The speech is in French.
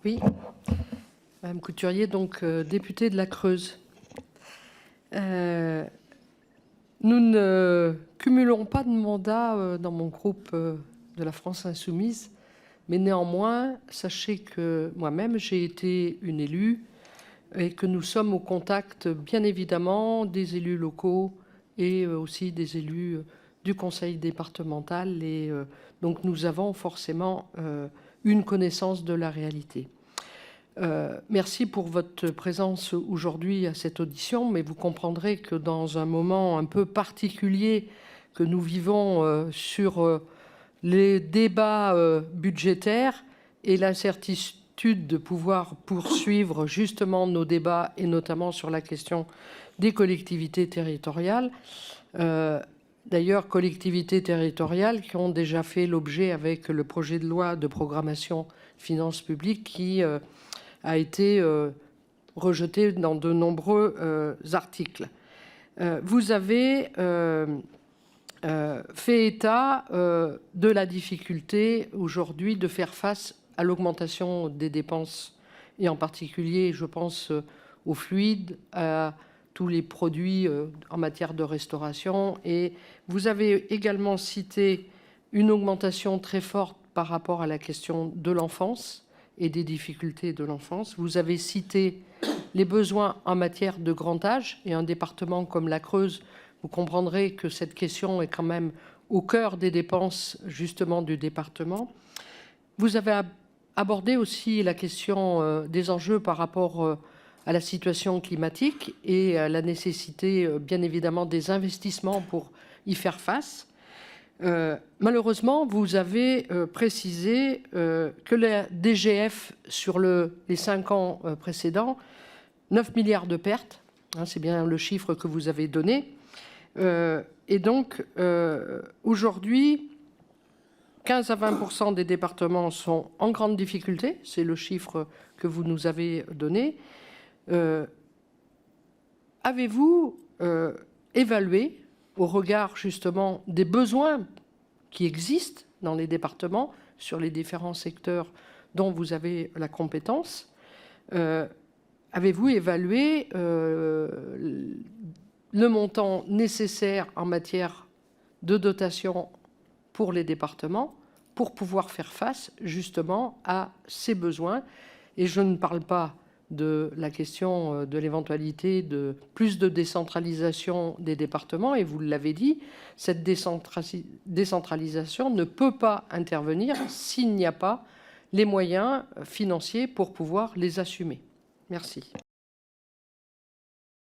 Oui, Madame Couturier, donc députée de la Creuse. Nous ne cumulons pas de mandat dans mon groupe de la France Insoumise, mais néanmoins, sachez que moi-même, j'ai été une élue et que nous sommes au contact, bien évidemment, des élus locaux et aussi des élus du conseil départemental. Et donc, nous avons forcément une connaissance de la réalité. Merci pour votre présence aujourd'hui à cette audition, mais vous comprendrez que dans un moment un peu particulier que nous vivons sur les débats budgétaires et l'incertitude de pouvoir poursuivre justement nos débats, et notamment sur la question des collectivités territoriales. D'ailleurs, collectivités territoriales qui ont déjà fait l'objet avec le projet de loi de programmation finances publiques qui a été rejeté dans de nombreux articles. Vous avez fait état de la difficulté aujourd'hui de faire face à l'augmentation des dépenses, et en particulier, je pense, aux fluides, à tous les produits en matière de restauration. Et vous avez également cité une augmentation très forte par rapport à la question de l'enfance et des difficultés de l'enfance. Vous avez cité les besoins en matière de grand âge, et un département comme la Creuse, vous comprendrez que cette question est quand même au cœur des dépenses justement du département. Vous avez abordé aussi la question des enjeux par rapport à la situation climatique et à la nécessité, bien évidemment, des investissements pour y faire face. Malheureusement, vous avez précisé que la DGF, sur les 5 ans précédents, 9 milliards de pertes, hein, c'est bien le chiffre que vous avez donné. Et donc, aujourd'hui, 15 à 20% des départements sont en grande difficulté, c'est le chiffre que vous nous avez donné. Avez-vous évalué, au regard justement des besoins qui existent dans les départements sur les différents secteurs dont vous avez la compétence, avez-vous évalué le montant nécessaire en matière de dotation pour les départements pour pouvoir faire face justement à ces besoins? Et je ne parle pas de la question de l'éventualité de plus de décentralisation des départements, et vous l'avez dit, cette décentralisation ne peut pas intervenir s'il n'y a pas les moyens financiers pour pouvoir les assumer. Merci.